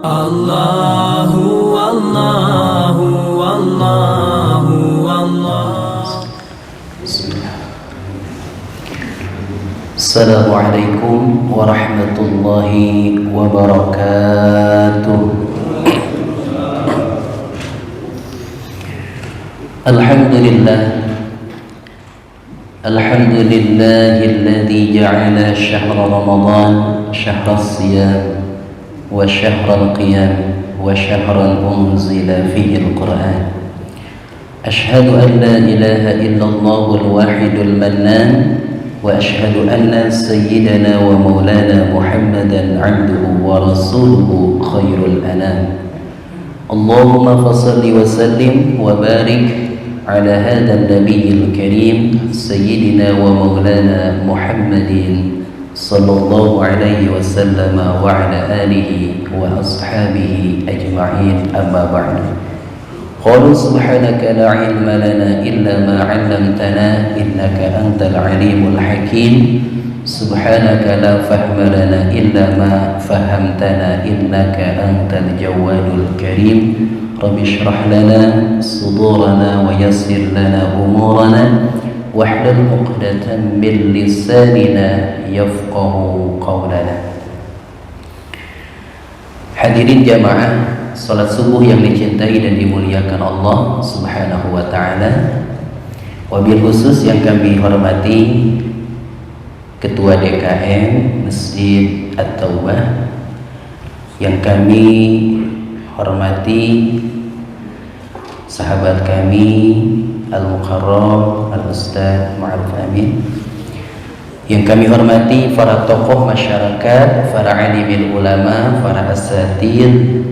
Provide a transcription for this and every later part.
Allahu Allahu Allahu Allah. Assalamualaikum warahmatullahi wabarakatuh. Alhamdulillahilladzi ja'ala syahra Ramadan syahra siyam wa syahra qiyam wa syahran unzila fihi al-Qur'an. Ashhadu an la ilaha illallahul wahidul mannan wa ashhadu anna sayyidana wa maulana Muhammadan abduhu wa rasuluhu khairul anam. Allahumma fasalli wa sallim wa barik ala hadha an-nabiyil karim sayyidina wa maulana Muhammadin sallallahu alaihi wasallam wa ala alihi wa ashabihi ajma'in, amma ba'du. Qalu subhanaka la ilma lana illa ma 'allamtana innaka antal alimul hakim. Subhanaka la fahma lana illa ma fahamtana innaka antal jawadul karim. Rabbi shrah lana sudurana wa yassir lana umurana wahlul 'uqdatam min lisanina yafqahu qawlana. Hadirin jamaah salat subuh yang dicintai dan dimuliakan Allah Subhanahu wa taala. Wabil khusus yang kami hormati Ketua DKM Masjid At-Taubah, yang kami hormati sahabat kami Al-Mukarram Al-Ustaz Ma'ruf Amin, yang kami hormati para tokoh masyarakat, para alimil ulama, para asatidz,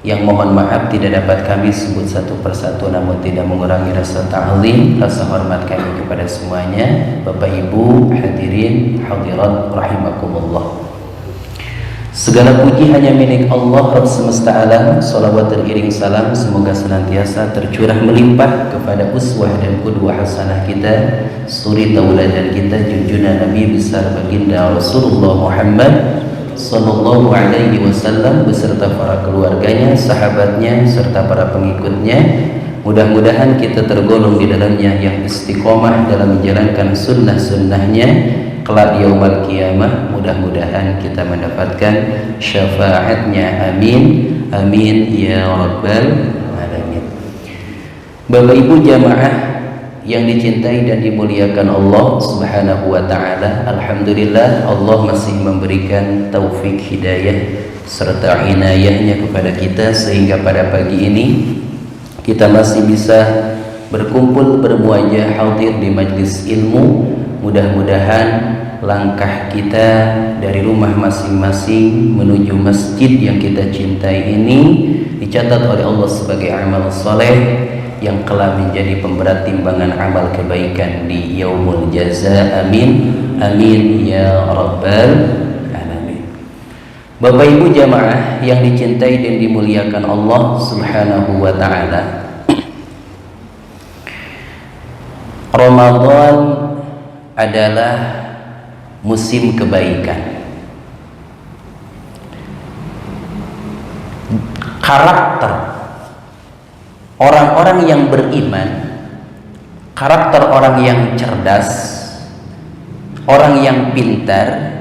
yang mohon maaf tidak dapat kami sebut satu persatu, namun tidak mengurangi rasa ta'zim, rasa hormat kami kepada semuanya. Bapak Ibu hadirin hadirat rahimakumullah. Segala puji hanya milik Allah Rabb semesta alam. Salawat teriring salam semoga senantiasa tercurah melimpah kepada uswah dan qudwah hasanah kita, suri tauladan kita, junjungan Nabi besar baginda Rasulullah Muhammad sallallahu alaihi wasallam beserta para keluarganya, sahabatnya serta para pengikutnya. Mudah-mudahan kita tergolong di dalamnya yang istiqomah dalam menjalankan sunnah-sunnahnya kelak yaumul qiyamah. Mudah-mudahan kita mendapatkan syafaatnya, amin amin ya rabbal alamin. Bapak Ibu jamaah yang dicintai dan dimuliakan Allah Subhanahu wa taala, alhamdulillah Allah masih memberikan taufik hidayah serta inayahnya kepada kita sehingga pada pagi ini kita masih bisa berkumpul bermuajah hadir di majlis ilmu. Mudah-mudahan langkah kita dari rumah masing-masing menuju masjid yang kita cintai ini dicatat oleh Allah sebagai amal soleh yang kelak menjadi pemberat timbangan amal kebaikan di yaumul jaza. Amin amin ya rabbal alamin. Bapak Ibu jamaah yang dicintai dan dimuliakan Allah Subhanahu wa taala, Ramadan adalah musim kebaikan. Karakter orang-orang yang beriman, karakter orang yang cerdas, orang yang pintar,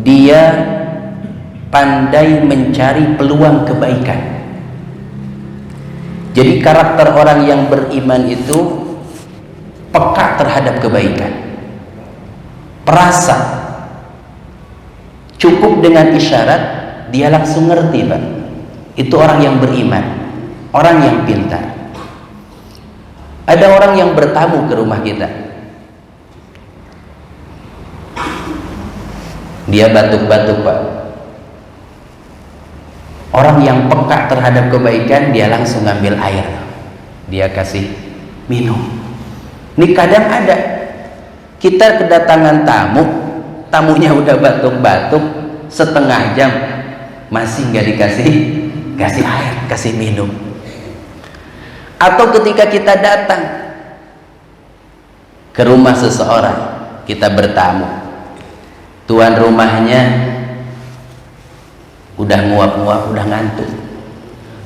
dia pandai mencari peluang kebaikan. Jadi karakter orang yang beriman itu peka terhadap kebaikan, perasa, cukup dengan isyarat dia langsung ngerti, Pak. Itu orang yang beriman, orang yang pintar. Ada orang yang bertamu ke rumah kita, dia batuk-batuk, Pak. Orang yang peka terhadap kebaikan dia langsung ngambil air, dia kasih minum. Ini kadang ada kita kedatangan tamu, tamunya udah batuk-batuk setengah jam masih nggak kasih air, kasih minum. Atau ketika kita datang ke rumah seseorang, kita bertamu, tuan rumahnya udah nguap-nguap, udah ngantuk,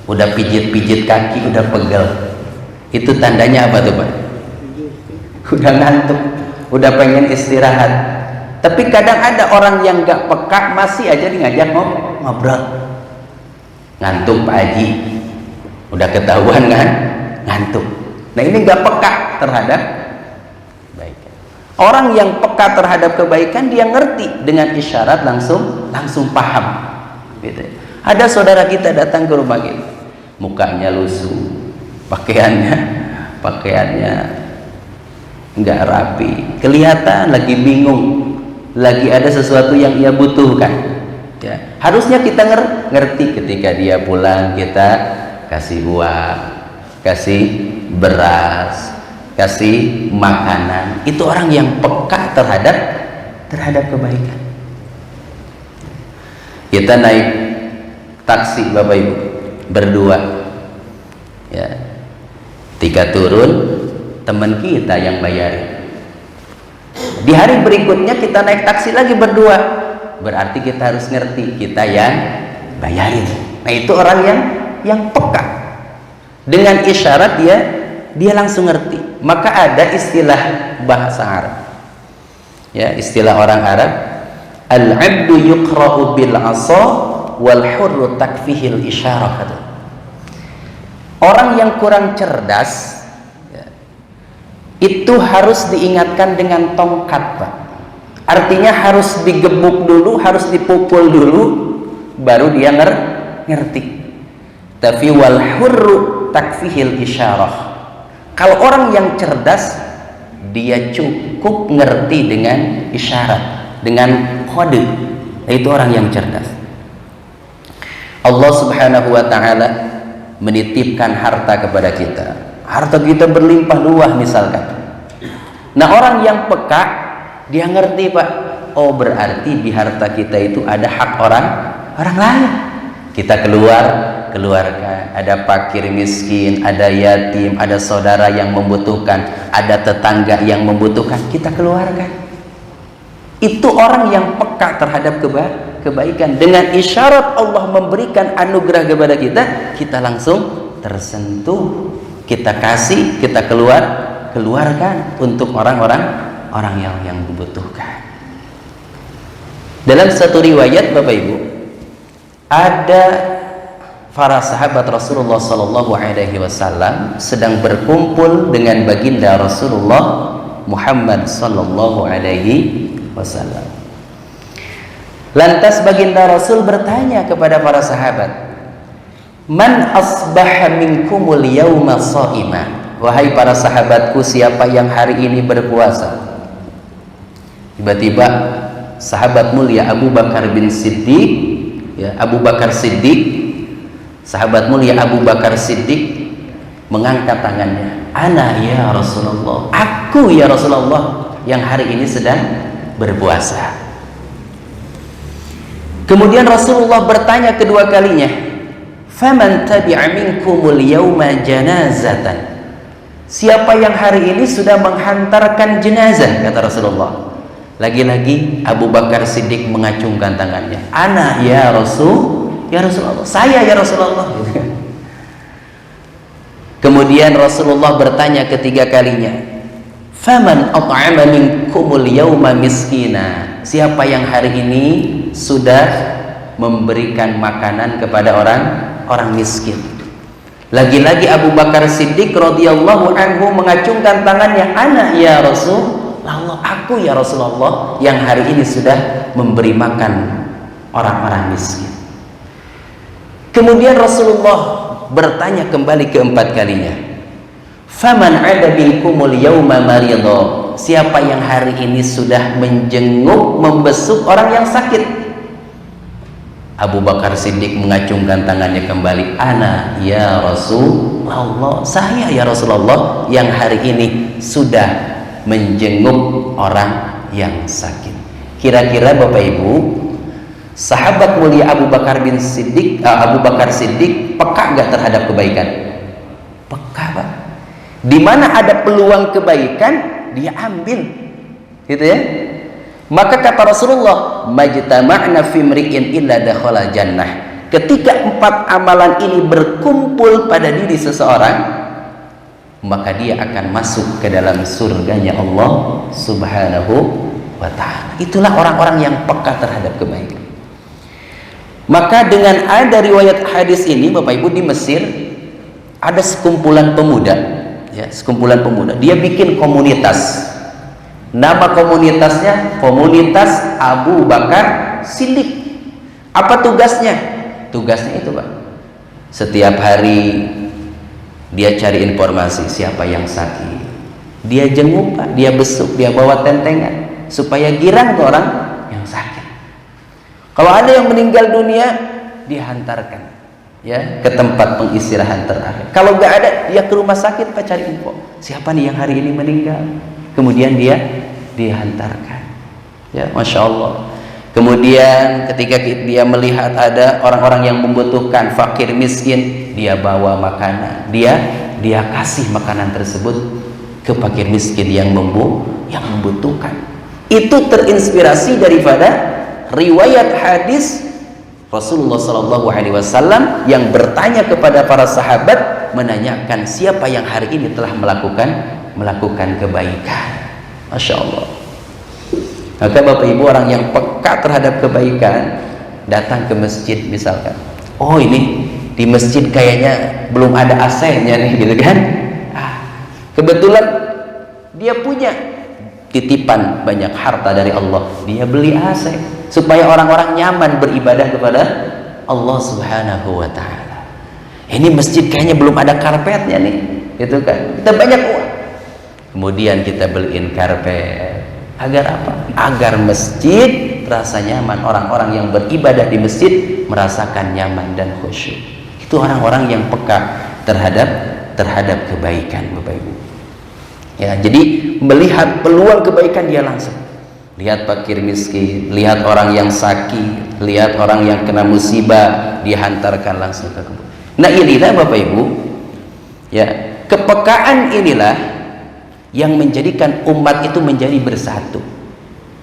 udah pijit-pijit kaki, udah pegel. Itu tandanya apa tuh Pak? Udah ngantuk, udah pengen istirahat. Tapi kadang ada orang yang gak peka, masih aja ngajak ngobrol. Ngantuk Pak Haji, udah ketahuan kan ngantuk. Nah ini gak peka terhadap kebaikan. Orang yang peka terhadap kebaikan, dia ngerti dengan isyarat, langsung paham gitu. Ada saudara kita datang ke rumah kita, mukanya lusuh, pakaiannya nggak rapi, kelihatan lagi bingung, lagi ada sesuatu yang ia butuhkan ya. Harusnya kita ngerti ketika dia pulang, kita kasih uang, kasih beras, kasih makanan. Itu orang yang peka terhadap kebaikan. Kita naik taksi Bapak Ibu berdua ya, ketika turun teman kita yang bayarin. Di hari berikutnya kita naik taksi lagi berdua, berarti kita harus ngerti kita yang bayarin. Nah itu orang yang peka, dengan isyarat dia langsung ngerti. Maka ada istilah bahasa Arab ya, istilah orang Arab, al-'abdu yuqra'u bil 'asa wal hurru takfihil isyarah. Orang yang kurang cerdas ya, itu harus diingatkan dengan tongkat Pak. Artinya harus digebuk dulu, harus dipukul dulu, baru dia ngerti. Tapi wal hurru takfihil isyarah. Kalau orang yang cerdas, dia cukup ngerti dengan isyarat, dengan kode. Itu orang yang cerdas. Allah Subhanahu wa ta'ala menitipkan harta kepada kita. Harta kita berlimpah luah misalkan. Nah orang yang peka, dia ngerti Pak, oh berarti di harta kita itu ada hak orang lain. Kita keluarkan, ada fakir miskin, ada yatim, ada saudara yang membutuhkan, ada tetangga yang membutuhkan, kita keluarkan. Itu orang yang peka terhadap kebaikan. Dengan isyarat Allah memberikan anugerah kepada kita, kita langsung tersentuh, kita kasih, kita keluarkan untuk orang yang membutuhkan. Dalam satu riwayat Bapak Ibu, ada para sahabat Rasulullah Sallallahu Alaihi Wasallam sedang berkumpul dengan baginda Rasulullah Muhammad Sallallahu Alaihi Wasallam. Lantas baginda Rasul bertanya kepada para sahabat, man asbaha minkumul yawma sha'ima. Wahai para sahabatku, siapa yang hari ini berpuasa? Tiba-tiba sahabat mulia Abu Bakar bin Siddiq ya, sahabat mulia Abu Bakar Siddiq mengangkat tangannya, ana ya Rasulullah, aku ya Rasulullah yang hari ini sedang berpuasa. Kemudian Rasulullah bertanya kedua kalinya, faman tabi'a minkumul yawma janazatan. Siapa yang hari ini sudah menghantarkan jenazah, kata Rasulullah. Lagi-lagi Abu Bakar Siddiq mengacungkan tangannya, ana ya Rasulullah, saya ya Rasulullah. Kemudian Rasulullah bertanya ketiga kalinya, faman at'ama minkumul yawma miskina. Siapa yang hari ini sudah memberikan makanan kepada orang miskin. Lagi-lagi Abu Bakar Siddiq radhiyallahu anhu mengacungkan tangannya, ana ya Rasulullah, aku ya Rasulullah yang hari ini sudah memberi makan orang-orang miskin. Kemudian Rasulullah bertanya kembali keempat kalinya, faman ada minkumul yawma maridha. Siapa yang hari ini sudah menjenguk, membesuk orang yang sakit? Abu Bakar Siddiq mengacungkan tangannya kembali, ana ya Rasulullah, saya ya Rasulullah yang hari ini sudah menjenguk orang yang sakit. Kira-kira Bapak Ibu, sahabat mulia Abu Bakar Siddiq peka nggak terhadap kebaikan? Peka Pak. Di mana ada peluang kebaikan, dia ambil, gitu ya. Maka kata Rasulullah, majtama'na fi mri'in illa dakhala jannah. Ketika 4 amalan ini berkumpul pada diri seseorang, maka dia akan masuk ke dalam surganya Allah Subhanahu wa ta'ala. Itulah orang-orang yang peka terhadap kebaikan. Maka dengan ada riwayat hadis ini, Bapak Ibu, di Mesir ada sekumpulan pemuda, ya, sekumpulan pemuda. Dia bikin komunitas. Nama komunitasnya Komunitas Abu Bakar Siddiq. Apa tugasnya? Tugasnya itu, Pak, setiap hari dia cari informasi siapa yang sakit, dia jenguk, Pak, dia besuk, dia bawa tentengan supaya girang ke orang yang sakit. Kalau ada yang meninggal dunia, dia hantarkan, ya, ke tempat pengistirahan terakhir. Kalau nggak ada, dia ke rumah sakit, Pak, cari info siapa nih yang hari ini meninggal, kemudian dia dihantarkan, ya, Masya Allah. Kemudian ketika dia melihat ada orang-orang yang membutuhkan, fakir miskin, dia bawa makanan, dia kasih makanan tersebut ke fakir miskin yang membutuhkan. Itu terinspirasi daripada riwayat hadis Rasulullah SAW yang bertanya kepada para sahabat, menanyakan siapa yang hari ini telah melakukan kebaikan. Masya Allah. Maka Bapak Ibu, orang yang peka terhadap kebaikan datang ke masjid misalkan, oh ini di masjid kayaknya belum ada AC-nya nih, gitu kan. Kebetulan dia punya titipan banyak harta dari Allah, dia beli AC supaya orang-orang nyaman beribadah kepada Allah Subhanahu wa ta'ala. Ini masjid kayaknya belum ada karpetnya nih, gitu kan. Kita banyak uang, kemudian kita beliin karpet. Agar apa? Agar masjid terasa nyaman, orang-orang yang beribadah di masjid merasakan nyaman dan khusyuk. Itu orang-orang yang peka terhadap kebaikan, Bapak Ibu. Ya, jadi melihat peluang kebaikan dia langsung. Lihat fakir miskin, lihat orang yang sakit, lihat orang yang kena musibah, dia hantarkan langsung ke kebun. Nah, inilah Bapak Ibu, ya, kepekaan inilah yang menjadikan umat itu menjadi bersatu,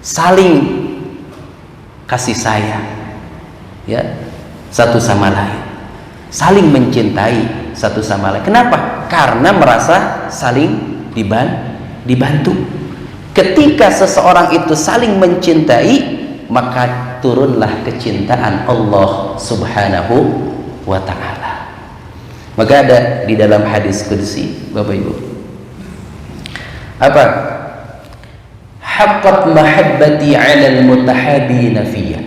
saling kasih sayang, ya, satu sama lain, saling mencintai satu sama lain. Kenapa? Karena merasa saling dibantu. Ketika seseorang itu saling mencintai, maka turunlah kecintaan Allah Subhanahu wa ta'ala. Maka ada di dalam hadis qudsi, Bapak Ibu, apa? Haqqat mahabbati 'alal mutahabina fiyya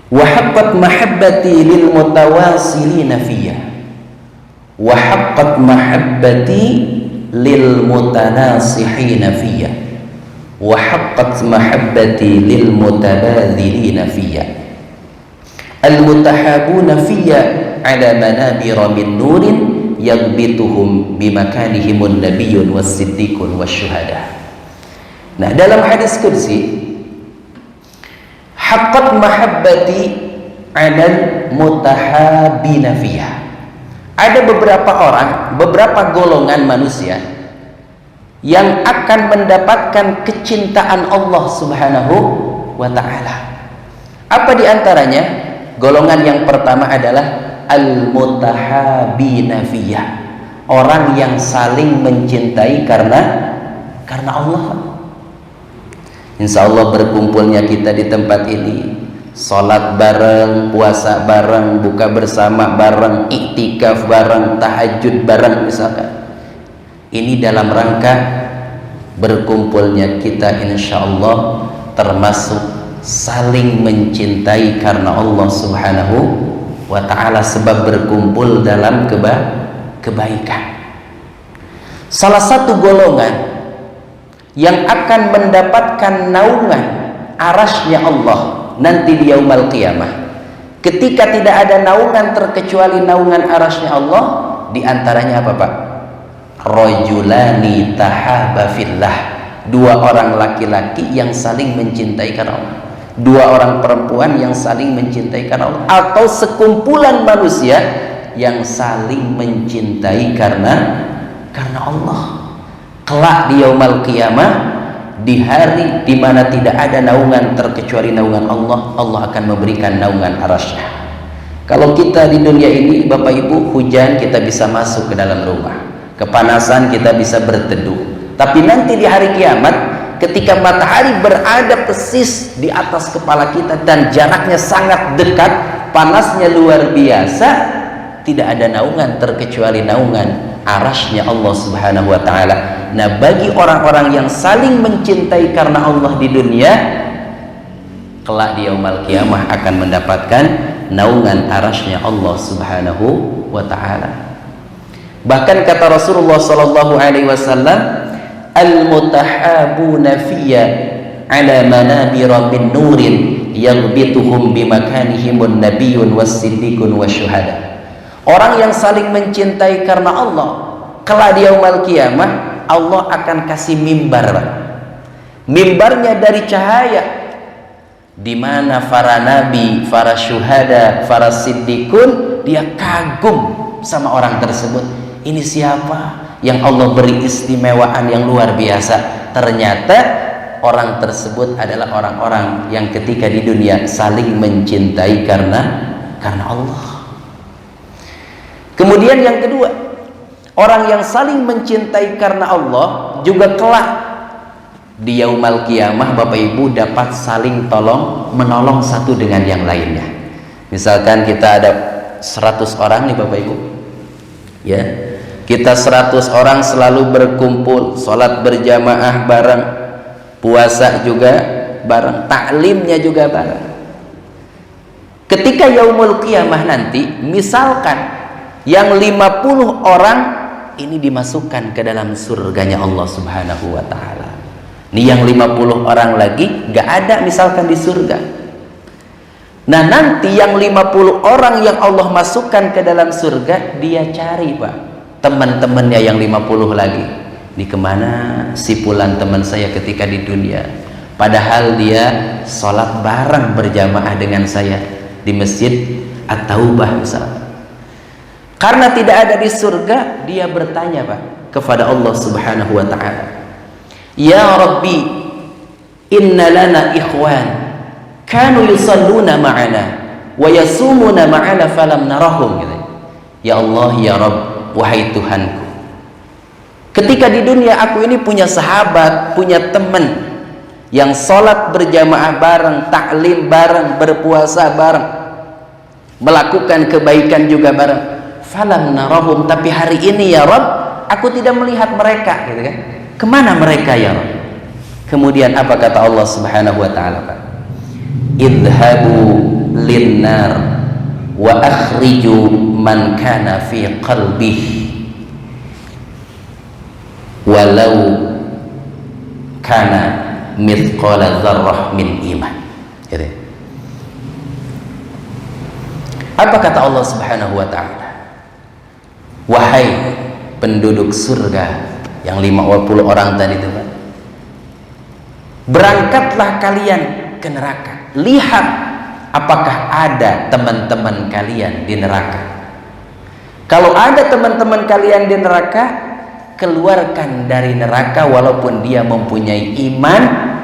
wa haqqat mahabbati lil mutawasilina fiyya wa haqqat mahabbati lil mutanasihina fiyya wa haqqat mahabbati lil mutabadhilina fiyya. Al mutahabuna fiyya 'ala manabira min nurin yaghbituhum bimakanihimun nabiyyun was-siddiqun wasyuhada. Nah, dalam hadis qudsi, haqqat mahabbati 'alal mutahabbina fiha. Ada beberapa orang, beberapa golongan manusia yang akan mendapatkan kecintaan Allah Subhanahu wa ta'ala. Apa di antaranya? Golongan yang pertama adalah al-mutahabina fiyah, orang yang saling mencintai karena Allah. Insya Allah berkumpulnya kita di tempat ini, sholat bareng, puasa bareng, buka bersama bareng, iktikaf bareng, tahajud bareng misalkan, ini dalam rangka berkumpulnya kita insya Allah termasuk saling mencintai karena Allah Subhanahu wa ta'ala, sebab berkumpul dalam kebaikan. Salah satu golongan yang akan mendapatkan naungan arasy-Nya Allah nanti di yaumul qiyamah, ketika tidak ada naungan terkecuali naungan arasy-Nya Allah, di antaranya apa, Pak? Rajulani tahaba fillah, dua orang laki-laki yang saling mencintai karena Allah, dua orang perempuan yang saling mencintai karena Allah, atau sekumpulan manusia yang saling mencintai karena Allah. Kelak di yaumul qiyamah, di hari di mana tidak ada naungan terkecuali naungan Allah, Allah akan memberikan naungan arasy-Nya. Kalau kita di dunia ini Bapak Ibu, hujan kita bisa masuk ke dalam rumah, kepanasan kita bisa berteduh, tapi nanti di hari kiamat ketika matahari berada persis di atas kepala kita dan jaraknya sangat dekat, panasnya luar biasa, tidak ada naungan terkecuali naungan arasy-Nya Allah Subhanahu wa taala. Nah, bagi orang-orang yang saling mencintai karena Allah di dunia, kelak di yaumul qiyamah akan mendapatkan naungan arasy-Nya Allah Subhanahu wa taala. Bahkan kata Rasulullah sallallahu alaihi wasallam, al-mutahabuna fiyya ala manabira min nurin yaghbituhum bimakanihimun nabiyyun was-siddiqun wasyuhada. Orang yang saling mencintai karena Allah, kelak di yaumul qiyamah Allah akan kasih mimbar. Mimbarnya dari cahaya, di mana para nabi, para syuhada, para siddiqun, dia kagum sama orang tersebut. Ini siapa yang Allah beri istimewaan yang luar biasa? Ternyata orang tersebut adalah orang-orang yang ketika di dunia saling mencintai karena Allah. Kemudian yang kedua, orang yang saling mencintai karena Allah juga kelak di yaumul qiyamah Bapak Ibu dapat saling tolong menolong satu dengan yang lainnya. Misalkan kita ada 100 orang nih Bapak Ibu, ya, kita 100 orang selalu berkumpul, sholat berjamaah bareng, puasa juga bareng, taklimnya juga bareng. Ketika yaumul qiyamah nanti, misalkan yang 50 orang ini dimasukkan ke dalam surganya Allah Subhanahu wa taala. Ini yang 50 orang lagi gak ada misalkan di surga. Nah, nanti yang 50 orang yang Allah masukkan ke dalam surga, dia cari Pak teman-temannya yang 50 lagi. Di kemana si fulan teman saya ketika di dunia, padahal dia sholat bareng berjamaah dengan saya di masjid At-Taubah misalnya. Karena tidak ada di surga, dia bertanya Pak kepada Allah Subhanahu wa taala, ya Rabbi, inna lana ikhwan kanu yusalluna ma'ana wa yasumuna ma'ana falam narahum, gitu. Ya Allah, ya Rabb, wahai Tuhanku, ketika di dunia aku ini punya sahabat, punya teman yang sholat berjamaah bareng, taklim bareng, berpuasa bareng, melakukan kebaikan juga bareng, falam narahum, tapi hari ini ya Rabb aku tidak melihat mereka, gitu kan. Kemana mereka ya Rabb? Kemudian apa kata Allah Subhanahu wa taala Pak? Idhabu linnar wa akhriju man kana fi qalbihi walau kana mithqala dzarrah min iman. Gitu. Apa kata Allah Subhanahu wa taala? Wahai penduduk surga yang 50 orang tadi itu, berangkatlah kalian ke neraka, lihat apakah ada teman-teman kalian di neraka. Kalau ada teman-teman kalian di neraka, keluarkan dari neraka walaupun dia mempunyai iman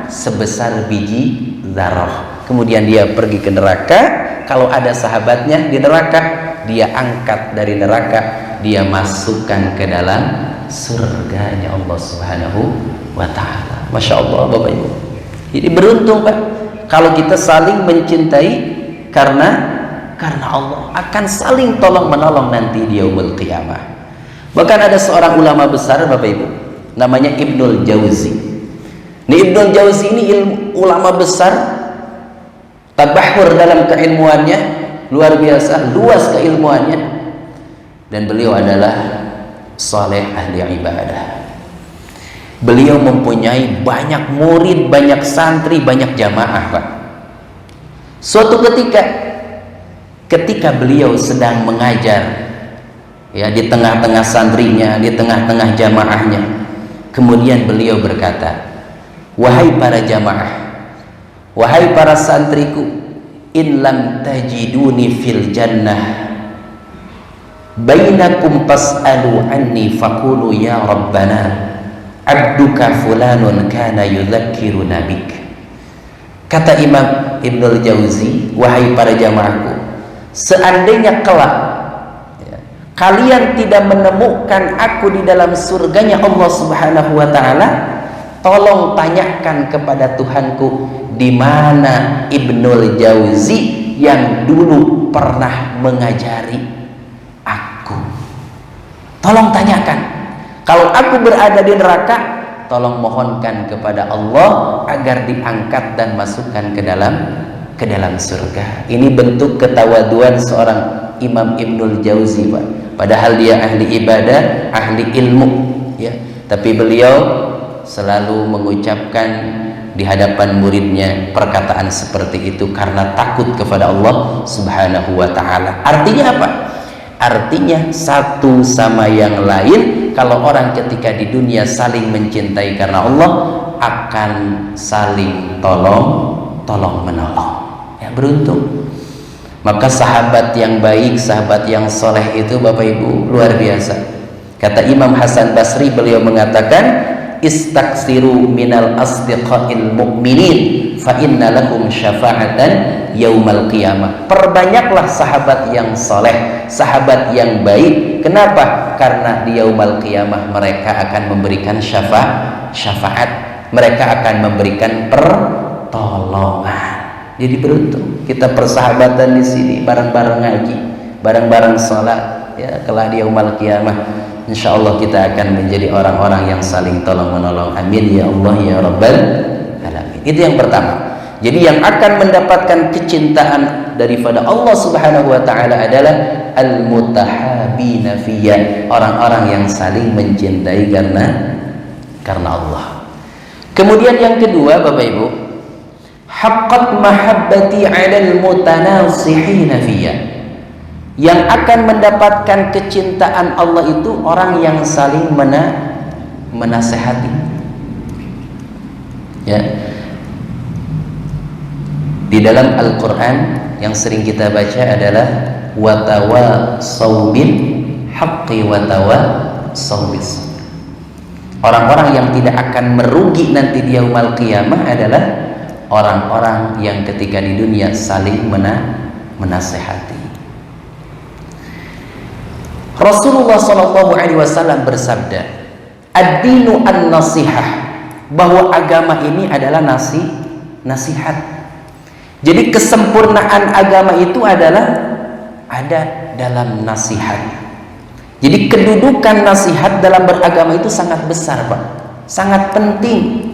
sebesar biji zarah. Kemudian dia pergi ke neraka. Kalau ada sahabatnya di neraka, dia angkat dari neraka, dia masukkan ke dalam surganya Allah Subhanahu wa taala. Masya Allah Bapak Ibu. Jadi beruntung Pak kalau kita saling mencintai karena Allah, akan saling tolong menolong nanti di yaumul qiyamah. Bahkan ada seorang ulama besar Bapak Ibu, namanya Ibnul Jauzi. Ini Ibnul Jauzi ini ulama besar, tabahur dalam keilmuannya, luar biasa, luas keilmuannya, dan beliau adalah saleh ahli ibadah. Beliau mempunyai banyak murid, banyak santri, banyak jamaah Pak. Suatu ketika beliau sedang mengajar, ya, di tengah-tengah santrinya, di tengah-tengah jamaahnya, kemudian beliau berkata, wahai para jamaah, wahai para santriku, in lam tajiduni fil jannah bainakum fas'alu anni faqulu ya rabbana abduka fulanun kana yudzakkiruna bik. Kata Imam Ibnul Jauzi, wahai para jamaahku, seandainya kelak kalian tidak menemukan aku di dalam surganya Allah Subhanahu wa taala, tolong tanyakan kepada Tuhanku di mana Ibnul Jauzi yang dulu pernah mengajari aku. Tolong tanyakan. Kalau aku berada di neraka, tolong mohonkan kepada Allah agar diangkat dan masukkan ke dalam surga. Ini bentuk ketawaduan seorang Imam Ibnul Jauzi, Pak. Padahal dia ahli ibadah, ahli ilmu, ya. Tapi beliau selalu mengucapkan di hadapan muridnya perkataan seperti itu karena takut kepada Allah Subhanahu wa taala. Artinya apa? Artinya satu sama yang lain, kalau orang ketika di dunia saling mencintai karena Allah, akan saling tolong menolong. Ya, beruntung. Maka sahabat yang baik, sahabat yang soleh itu Bapak Ibu luar biasa. Kata Imam Hasan Basri, beliau mengatakan, istaksiru minal asdiqail mu'minin fa inna lahum syafa'atan yaumal qiyamah. Perbanyaklah sahabat yang soleh, sahabat yang baik. Kenapa? Karena di yaumal qiyamah mereka akan memberikan syafaat, mereka akan memberikan pertolongan. Jadi beruntung kita persahabatan di sini, bareng-bareng ngaji, bareng-bareng sholat, ya. Kelak di yaumal qiyamah insya Allah kita akan menjadi orang-orang yang saling tolong menolong. Amin ya Allah ya Rabbal Alamin. Itu yang pertama. Jadi yang akan mendapatkan kecintaan daripada Allah Subhanahu wa taala adalah al-mutahabina fiyya, orang-orang yang saling mencintai karena Allah. Kemudian yang kedua Bapak Ibu, haqqat mahabbati 'alal mutanasihina fiyya. Yang akan mendapatkan kecintaan Allah itu orang yang saling menasehati. Ya. Di dalam Al-Quran yang sering kita baca adalah watawasau bil haqqi watawasau bis. Orang-orang yang tidak akan merugi nanti di yaumul qiyamah adalah orang-orang yang ketika di dunia saling menasehati. Rasulullah SAW bersabda, ad-dinu an-nasihah, bahwa agama ini adalah nasihat. Jadi kesempurnaan agama itu adalah ada dalam nasihat. Jadi kedudukan nasihat dalam beragama itu sangat besar, Pak. Sangat penting.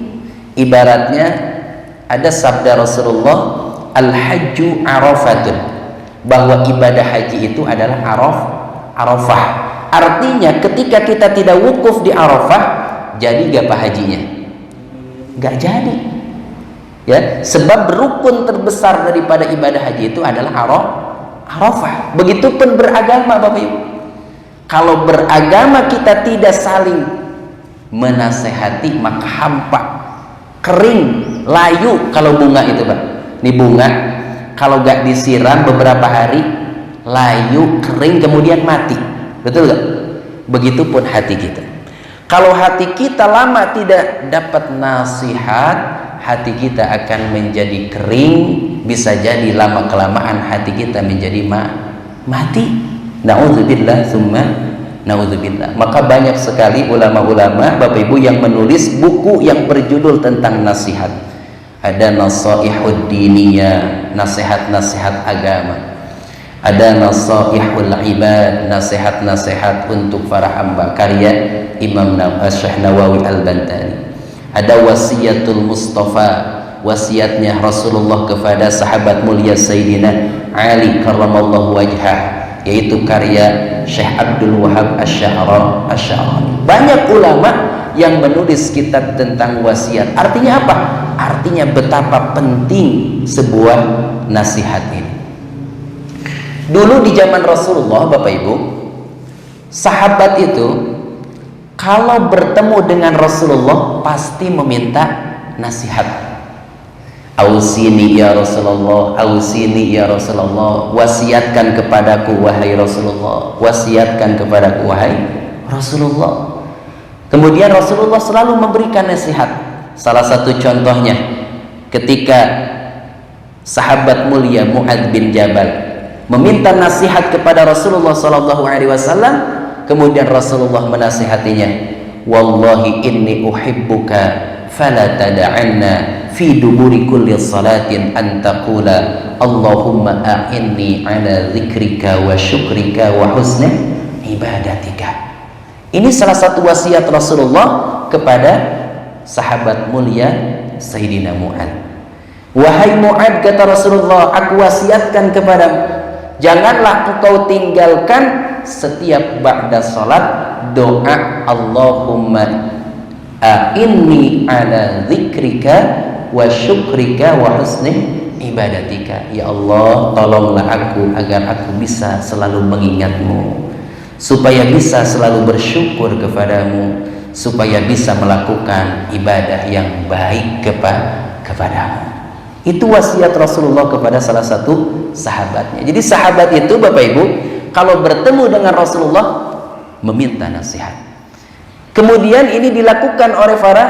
Ibaratnya ada sabda Rasulullah, al-hajju arafatun, bahwa ibadah haji itu adalah Arafah. Artinya ketika kita tidak wukuf di Arafah, jadi gak apa hajinya? Gak jadi. Ya, sebab rukun terbesar daripada ibadah haji itu adalah Arafah. Begitupun beragama Bapak Ibu. Kalau beragama kita tidak saling menasehati, maka hampa, kering, layu. Kalau bunga itu Pak, ini bunga kalau gak disiram beberapa hari, layu, kering, kemudian mati. Betul gak? Begitupun hati kita. Kalau hati kita lama tidak dapat nasihat, hati kita akan menjadi kering. Bisa jadi lama kelamaan hati kita menjadi mati. Na'udzubillah summa na'udzubillah. Maka banyak sekali ulama-ulama Bapak Ibu yang menulis buku yang berjudul tentang nasihat. Ada nasaihud diniyah, nasihat-nasihat agama. Ada nasaihul ibad, nasihat-nasihat untuk para hamba, karya Imam Syekh Nawawi Al-Bantani. Ada wasiatul Mustafa, wasiatnya Rasulullah kepada sahabat mulia Sayyidina Ali karramallahu wajhah, yaitu karya Syekh Abdul Wahab Asy-Sya'rani. Banyak ulama yang menulis kitab tentang wasiat. Artinya apa? Artinya betapa penting sebuah nasihat ini. Dulu di zaman Rasulullah Bapak Ibu, sahabat itu kalau bertemu dengan Rasulullah pasti meminta nasihat. Ausini ya Rasulullah, ausini ya Rasulullah, wasiatkan kepadaku wahai Rasulullah, wasiatkan kepadaku wahai Rasulullah. Kemudian Rasulullah selalu memberikan nasihat. Salah satu contohnya ketika sahabat mulia Mu'adz bin Jabal meminta nasihat kepada Rasulullah SAW, kemudian Rasulullah menasihatinya, wallahi inni uhibbuka fala tada'anna fi duburi kulli salatin an taqula Allahumma a'inni ala dzikrika wa syukrika wa husni ibadatika. Ini salah satu wasiat Rasulullah kepada sahabat mulia Sayyidina Mu'adz. Wahai Mu'adz, kata Rasulullah, aku wasiatkan kepadamu, janganlah engkau tinggalkan setiap ba'da salat doa Allahumma a'inni ala dzikrika wa syukrika wa husni ibadatika. Ya Allah, tolonglah aku agar aku bisa selalu mengingatmu, supaya bisa selalu bersyukur kepadamu, supaya bisa melakukan ibadah yang baik kepadamu. Itu wasiat Rasulullah kepada salah satu sahabatnya. Jadi sahabat itu, Bapak Ibu, kalau bertemu dengan Rasulullah meminta nasihat. Kemudian ini dilakukan oleh para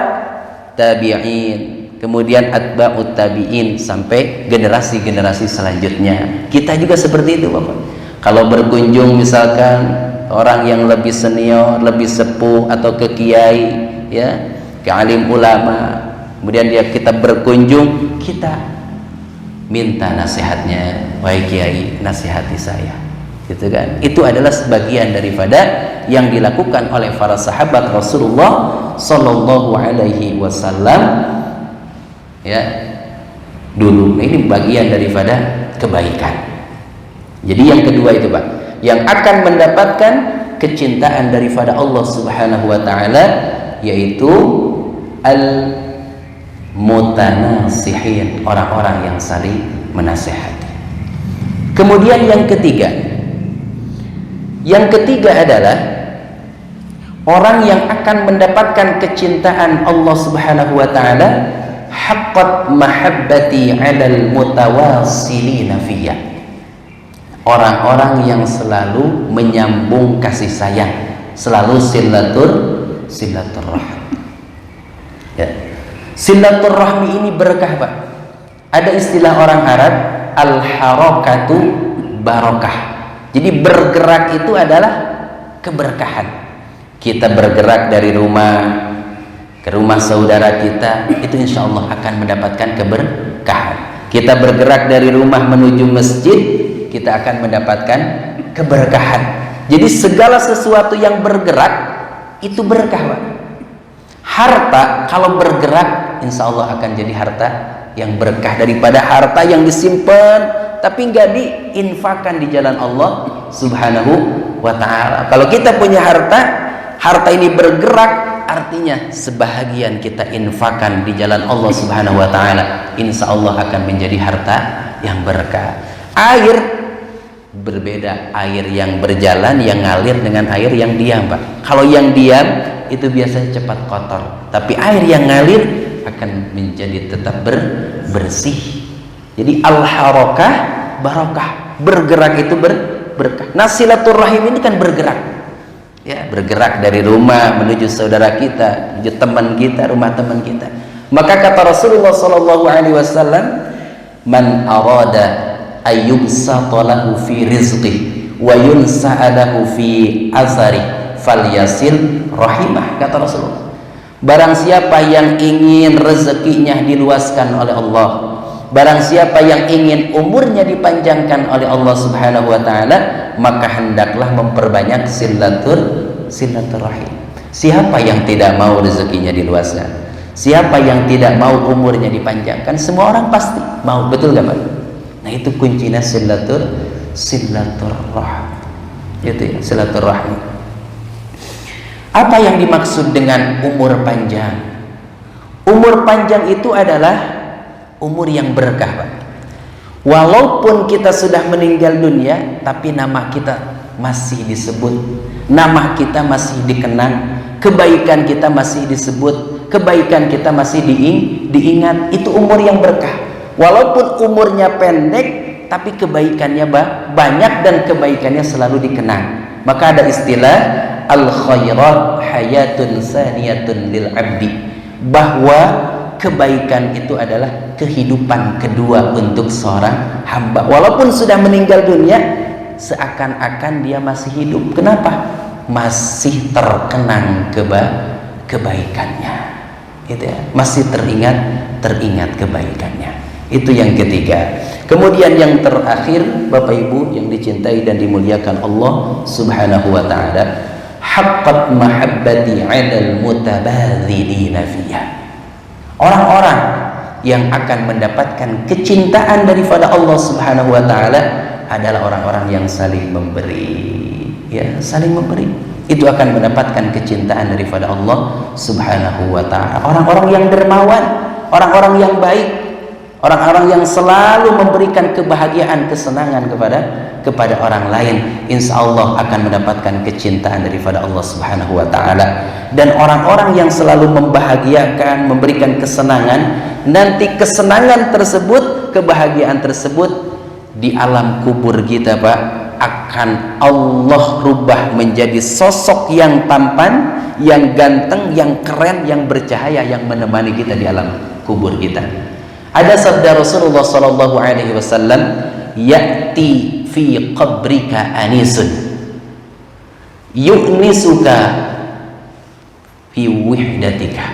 tabi'in, kemudian atba'ut tabi'in, sampai generasi-generasi selanjutnya. Kita juga seperti itu, Bapak. Kalau berkunjung misalkan orang yang lebih senior, lebih sepuh, atau ke kiai, ya, ke alim ulama, kemudian kita berkunjung, kita minta nasihatnya, wahai kiai, nasihati saya, gitu kan. Itu adalah sebagian daripada yang dilakukan oleh para sahabat Rasulullah Sallallahu Alaihi Wasallam, ya, dulu. Ini bagian daripada kebaikan. Jadi yang kedua itu, Pak, yang akan mendapatkan kecintaan daripada Allah Subhanahu wa taala, yaitu al-mutanasihin, orang-orang yang saling menasihati. Kemudian yang ketiga adalah orang yang akan mendapatkan kecintaan Allah Subhanahu wa taala, haqqat mahabbati 'alal mutawassilina fiyya. Orang-orang yang selalu menyambung kasih sayang, selalu silaturahmi. Ya. Silaturahmi ini berkah, Pak. Ada istilah orang Arab, al-harakatu barakah. Jadi bergerak itu adalah keberkahan. Kita bergerak dari rumah ke rumah saudara kita, itu insya Allah akan mendapatkan keberkahan. Kita bergerak dari rumah menuju masjid, kita akan mendapatkan keberkahan. Jadi segala sesuatu yang bergerak itu berkah, Pak. Harta kalau bergerak, insya Allah akan jadi harta yang berkah daripada harta yang disimpan tapi nggak diinfakkan di jalan Allah Subhanahu wa ta'ala. Kalau kita punya harta ini bergerak, artinya sebahagian kita infakkan di jalan Allah Subhanahu wa ta'ala, insya Allah akan menjadi harta yang berkah. Air berbeda, air yang berjalan, yang ngalir, dengan air yang diam, Pak. Kalau yang diam itu biasanya cepat kotor, tapi air yang ngalir akan menjadi tetap bersih. Jadi al-harakah barakah, bergerak itu berkah. Nah, silaturahim ini kan bergerak, ya, bergerak dari rumah menuju saudara kita, menuju teman kita, rumah teman kita. Maka kata Rasulullah Sallallahu Alaihi Wasallam, man arada ayyubsata lahu fi rizqi wa yunsa'alahu fi azari falyasil rahimah. Kata Rasulullah, barang siapa yang ingin rezekinya diluaskan oleh Allah, barang siapa yang ingin umurnya dipanjangkan oleh Allah Subhanahu wa ta'ala, maka hendaklah memperbanyak silaturahim. Siapa yang tidak mau rezekinya diluaskan? Siapa yang tidak mau umurnya dipanjangkan? Semua orang pasti mau, betul gak, Pak? Nah, itu kuncinya silaturahmi. Itu ya, silaturahmi. Apa yang dimaksud dengan umur panjang? Umur panjang itu adalah umur yang berkah, Pak. Walaupun kita sudah meninggal dunia, tapi nama kita masih disebut, nama kita masih dikenang, kebaikan kita masih disebut, kebaikan kita masih diingat. Itu umur yang berkah. Walaupun umurnya pendek, tapi kebaikannya banyak dan kebaikannya selalu dikenang. Maka ada istilah al khairat hayatun saniyatun lil abdi, bahwa kebaikan itu adalah kehidupan kedua untuk seorang hamba. Walaupun sudah meninggal dunia, seakan-akan dia masih hidup. Kenapa? Masih terkenang kebaikannya, gitu ya. Masih teringat kebaikannya. Itu yang ketiga. Kemudian yang terakhir, Bapak Ibu yang dicintai dan dimuliakan Allah Subhanahu wa taala, haqqat mahabbati 'alal mutabadzilina fiyah. Orang-orang yang akan mendapatkan kecintaan daripada Allah Subhanahu wa taala adalah orang-orang yang saling memberi. Ya, saling memberi. Itu akan mendapatkan kecintaan daripada Allah Subhanahu wa taala. Orang-orang yang dermawan, orang-orang yang baik, orang-orang yang selalu memberikan kebahagiaan, kesenangan kepada orang lain, insya Allah akan mendapatkan kecintaan daripada Allah Subhanahu wa taala. Dan orang-orang yang selalu membahagiakan, memberikan kesenangan, nanti kesenangan tersebut, kebahagiaan tersebut di alam kubur kita, Pak, akan Allah rubah menjadi sosok yang tampan, yang ganteng, yang keren, yang bercahaya, yang menemani kita di alam kubur kita. Ada sabda Rasulullah sallallahu alaihi wasallam, ya'ti fi qabrika anisun yu'nisuka fi wihdatika.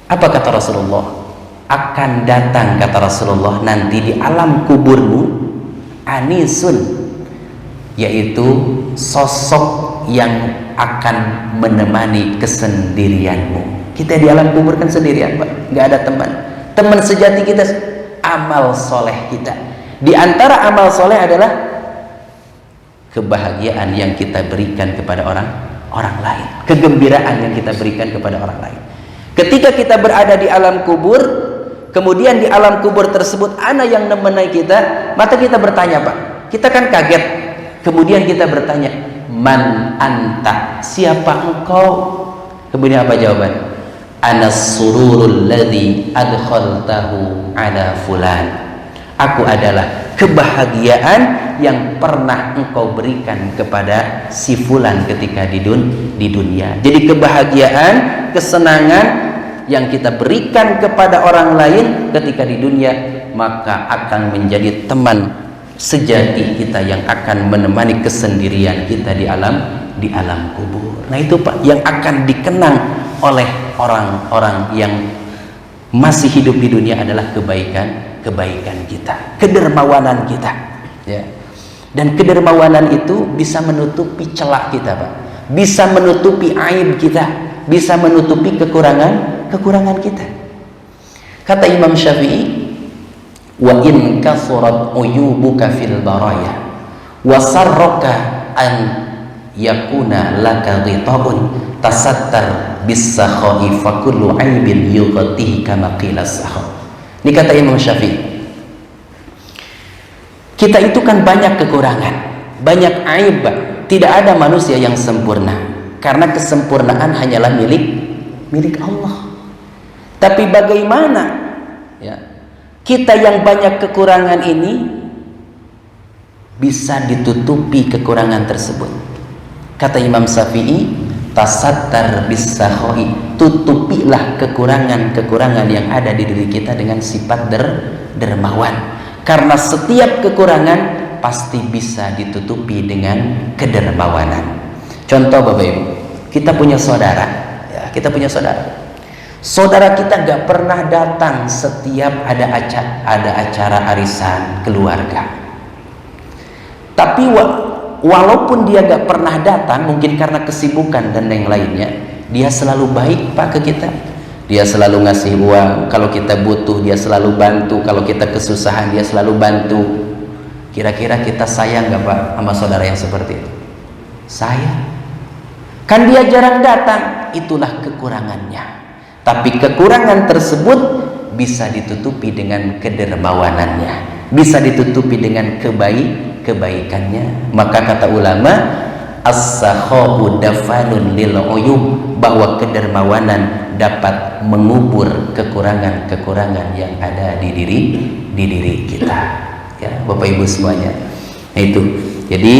Apa kata Rasulullah? Akan datang, kata Rasulullah, nanti di alam kuburmu anisun, yaitu sosok yang akan menemani kesendirianmu. Kita di alam kubur kan sendirian, Pak, nggak ada teman. Teman sejati kita amal soleh kita. Di antara amal soleh adalah kebahagiaan yang kita berikan kepada orang lain, kegembiraan yang kita berikan kepada orang lain. Ketika kita berada di alam kubur, kemudian di alam kubur tersebut ana yang menemani kita, maka kita bertanya, Pak, kita kan kaget. Kemudian kita bertanya, man anta, siapa engkau? Kemudian apa jawaban? Anas sururul ladzi adkhaltahu ala fulan. Aku adalah kebahagiaan yang pernah engkau berikan kepada si fulan ketika di dunia. Jadi kebahagiaan, kesenangan yang kita berikan kepada orang lain ketika di dunia, maka akan menjadi teman sejati kita yang akan menemani kesendirian kita di alam kubur. Nah itu, Pak, yang akan dikenang oleh orang-orang yang masih hidup di dunia adalah kebaikan kita, kedermawanan kita, ya. Dan kedermawanan itu bisa menutupi celah kita, Pak, bisa menutupi aib kita, bisa menutupi kekurangan kita. Kata Imam Syafi'i, wa in kasurat uyubuka fil baraya wa sarraka an yakuna laka ghitaun tasattar bis-sakhai fa kullu aibin yughtihi kama qila as-sakha. Ini kata Imam Syafi'i. Kita itu kan banyak kekurangan, banyak aib, tidak ada manusia yang sempurna, karena kesempurnaan hanyalah milik Allah. Tapi bagaimana, ya, kita yang banyak kekurangan ini bisa ditutupi kekurangan tersebut? Kata Imam Syafi'i, tasattar bis-sakhai, tutupilah kekurangan-kekurangan yang ada di diri kita dengan sifat dermawan. Karena setiap kekurangan pasti bisa ditutupi dengan kedermawanan. Contoh, Bapak Ibu, kita punya saudara, ya, kita punya saudara. Saudara kita gak pernah datang setiap ada acara arisan keluarga. Tapi walaupun dia gak pernah datang, mungkin karena kesibukan dan yang lainnya, dia selalu baik, Pak, ke kita. Dia selalu ngasih uang, kalau kita butuh dia selalu bantu, kalau kita kesusahan dia selalu bantu. Kira-kira kita sayang gak, Pak, sama saudara yang seperti itu? Sayang. Kan dia jarang datang, itulah kekurangannya. Tapi kekurangan tersebut bisa ditutupi dengan kedermawanannya, bisa ditutupi dengan kebaikannya. Maka kata ulama, as-sakha'u dafanun lil uyub, bahwa kedermawanan dapat mengubur kekurangan-kekurangan yang ada di diri kita, ya Bapak Ibu semuanya. Nah itu, jadi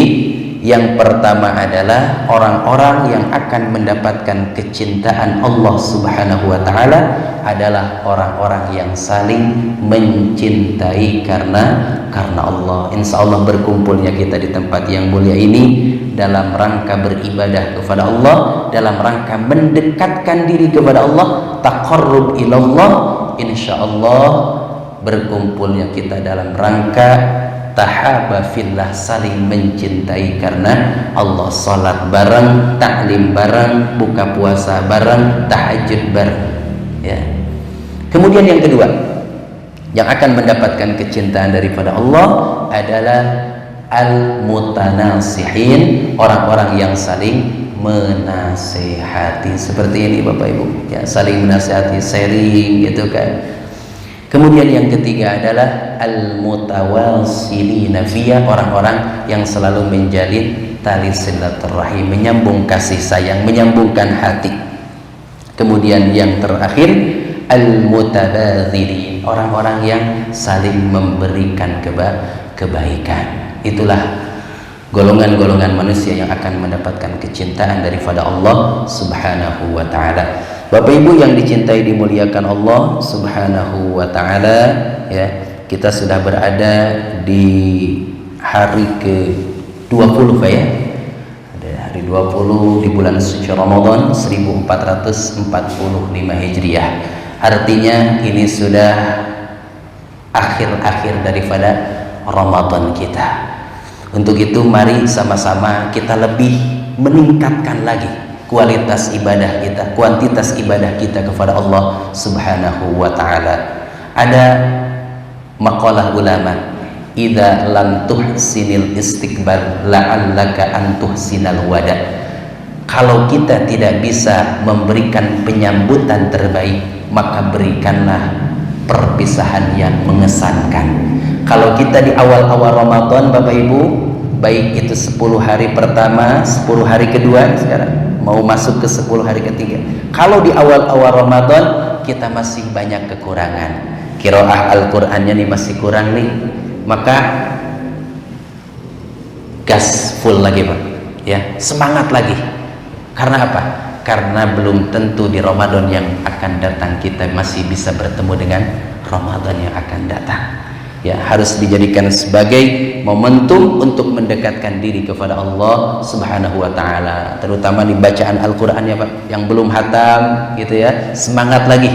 Yang pertama adalah orang-orang yang akan mendapatkan kecintaan Allah Subhanahu wa taala adalah orang-orang yang saling mencintai karena Allah. Insya Allah berkumpulnya kita di tempat yang mulia ini dalam rangka beribadah kepada Allah, dalam rangka mendekatkan diri kepada Allah, taqarrub ilallah. Insya Allah berkumpulnya kita dalam rangka tahaba fillah, saling mencintai karena Allah. Salat bareng, taklim bareng, buka puasa bareng, tahajud bareng, ya. Kemudian yang kedua yang akan mendapatkan kecintaan daripada Allah adalah al-mutanasihin, orang-orang yang saling menasehati. Seperti ini Bapak Ibu, ya, saling menasehati, sharing gitu kan. Kemudian yang ketiga adalah al-mutawassilina fiyya, orang-orang yang selalu menjalin tali silaturahim, menyambung kasih sayang, menyambungkan hati. Kemudian yang terakhir al-mutabadzirin, orang-orang yang saling memberikan kebaikan. Itulah golongan-golongan manusia yang akan mendapatkan kecintaan daripada Allah Subhanahu wa taala. Bapak Ibu yang dicintai dimuliakan Allah Subhanahu wa taala, ya. Kita sudah berada di hari ke-20 Pak ya. Ada hari 20 di bulan suci Ramadan 1445 Hijriah. Artinya ini sudah akhir-akhir daripada Ramadan kita. Untuk itu mari sama-sama kita lebih meningkatkan lagi kualitas ibadah kita, kuantitas ibadah kita kepada Allah Subhanahu wa taala. Ada maqalah ulama, idza lam tuhsinil istiqbal la'allaka an tuhsinal wada. Kalau kita tidak bisa memberikan penyambutan terbaik, maka berikanlah perpisahan yang mengesankan. Kalau kita di awal-awal Ramadan Bapak Ibu, baik itu 10 hari pertama, 10 hari kedua, sekarang mau masuk ke 10 hari ketiga, kalau di awal-awal Ramadan kita masih banyak kekurangan, qiraah Al-Qur'annya nih masih kurang nih, maka gas full lagi Pak ya, semangat lagi. Karena apa? Karena belum tentu di Ramadan yang akan datang kita masih bisa bertemu dengan Ramadan yang akan datang. Ya, harus dijadikan sebagai momentum untuk mendekatkan diri kepada Allah Subhanahu wa taala, terutama di bacaan Al-Qur'an ya Pak, yang belum hatam gitu ya, semangat lagi.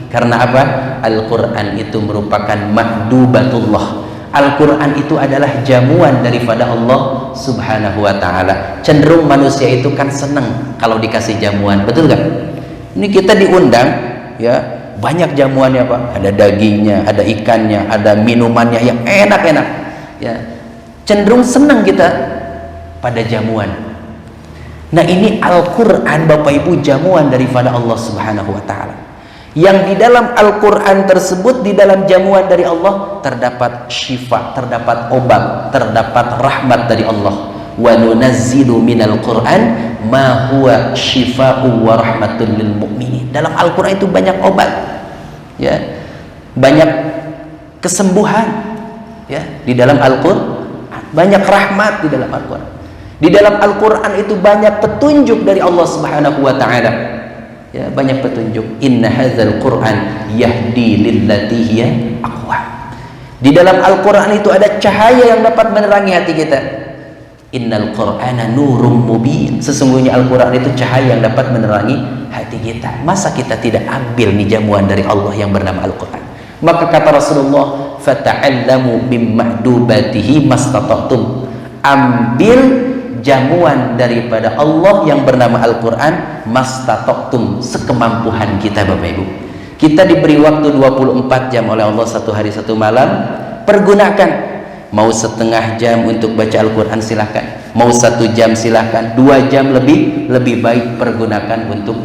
Karena apa? Al-Qur'an itu merupakan mahdubatullah. Al-Qur'an itu adalah jamuan daripada Allah Subhanahu wa taala. Cenderung manusia itu kan senang kalau dikasih jamuan, betul nggak? Ini kita diundang ya, banyak jamuannya Pak, ada dagingnya, ada ikannya, ada minumannya yang enak-enak ya. Cenderung senang kita pada jamuan. Nah ini Al-Quran Bapak Ibu, jamuan daripada Allah Subhanahu wa ta'ala, yang di dalam Al-Quran tersebut, di dalam jamuan dari Allah terdapat syifa, terdapat obat, terdapat rahmat dari Allah. Wa nunazzilu minal Qur'an ma huwa syifa'u wa rahmatul lil mu'minin. Dalam Al-Quran itu banyak obat ya, banyak kesembuhan ya, di dalam Al-Quran banyak rahmat, di dalam Al-Quran. Di dalam Al-Quran itu banyak petunjuk dari Allah Subhanahu wa ta'ala ya, banyak petunjuk. Inna hadzal Qur'an yahdi lillati hiya aqwa. Di dalam Al-Quran itu ada cahaya yang dapat menerangi hati kita. Innal Qur'ana nurum mubin. Sesungguhnya Al-Quran itu cahaya yang dapat menerangi hati kita. Masa kita tidak ambil nih jamuan dari Allah yang bernama Al-Quran? Maka kata Rasulullah, fata'allamu min ma'dubatihi mastata'tum. Ambil jamuan daripada Allah yang bernama Al-Quran mastata'tum, sekemampuan kita Bapak Ibu. Kita diberi waktu 24 jam oleh Allah, 1 hari 1 malam. Pergunakan. Mau setengah jam untuk baca Al-Quran silahkan, mau 1 jam silahkan, 2 jam lebih baik pergunakan untuk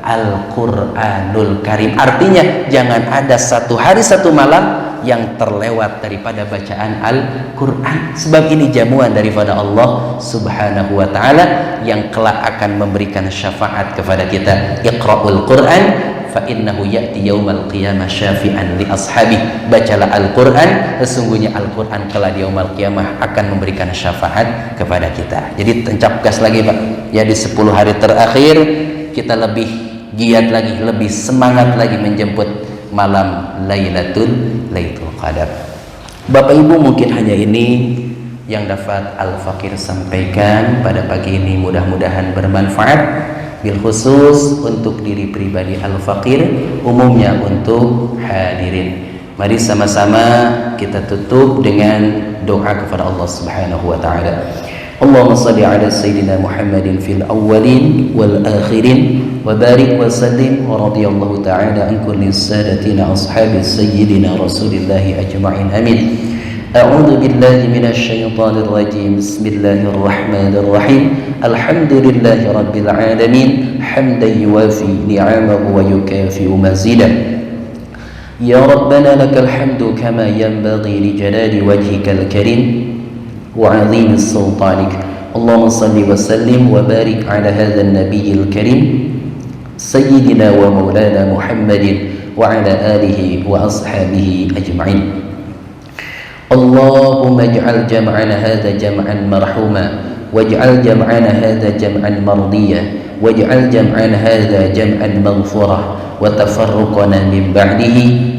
Al-Quranul Karim. Artinya jangan ada 1 hari 1 malam yang terlewat daripada bacaan Al-Quran, sebab ini jamuan daripada Allah Subhanahu wa ta'ala yang kelak akan memberikan syafaat kepada kita. Iqra'ul Quran fa innahu ya'ti yaumal qiyamah syafi'an li ashabi. Bacalah Al-Qur'an, sesungguhnya Al-Qur'an kelak di yaumul qiyamah akan memberikan syafaat kepada kita. Jadi tancap gas lagi Pak. Ya, di 10 hari terakhir kita lebih giat lagi, lebih semangat lagi menjemput malam Lailatul Qadar. Bapak Ibu, mungkin hanya ini yang dapat Al-Fakir sampaikan pada pagi ini, mudah-mudahan bermanfaat, bil khusus untuk diri pribadi Al-Fakir, umumnya untuk hadirin. Mari sama-sama kita tutup dengan doa kepada Allah Subhanahu wa taala. Allahumma shalli ala sayyidina Muhammadin fil awwalin wal akhirin wa barik wa sallim wa radiyallahu ta'ala an kulli sadatina ashabi sayyidina Rasulillahi ajma'in. Amin. أعوذ بالله من الشيطان الرجيم. بسم الله الرحمن الرحيم. الحمد لله رب العالمين حمدا يوافي نعمه ويكافئ مزيدا. يا ربنا لك الحمد كما ينبغي لجلال وجهك الكريم وعظيم سلطانك. اللهم صل وسلم وبارك على هذا النبي الكريم سيدنا ومولانا محمد وعلى آله وأصحابه أجمعين. اللهم اجعل جمعنا هذا جمعا مرحوما واجعل جمعنا هذا جمعا مرضيا واجعل جمعنا هذا جمعا مغفورا وتفرقنا من بعده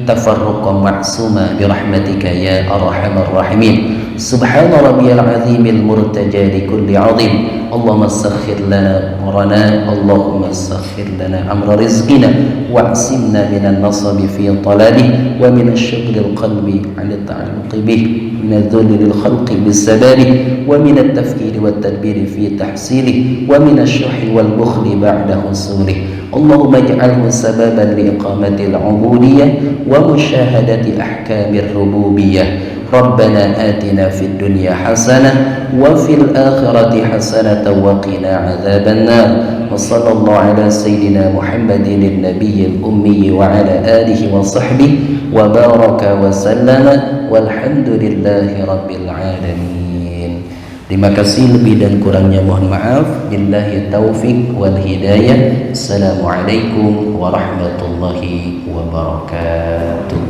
تفرقا معصوما برحمتك يا أرحم الراحمين. سبحان ربي العظيم المرتجى لكل عظيم. اللهم سخر لنا أمرنا، اللهم سخر لنا أمر رزقنا واعصمنا من النصب في طلبه ومن الشغل القلب عن التعلق به من الذل للخلق بسببه ومن التفكير والتدبير في تحصيله ومن الشح والبخل بعد حصوله. اللهم اجعله سببا لإقامة العبودية ومشاهدة أحكام الربوبية. ربنا آتنا في الدنيا حسنة وفي الآخرة حسنة وقنا عذاب النار. وصلى الله على سيدنا محمد النبي الأمي وعلى آله وصحبه وبارك وسلم والحمد لله رب العالمين. Terima kasih, lebih dan kurangnya mohon maaf. Billahi taufik wal hidayah. Assalamualaikum warahmatullahi wabarakatuh.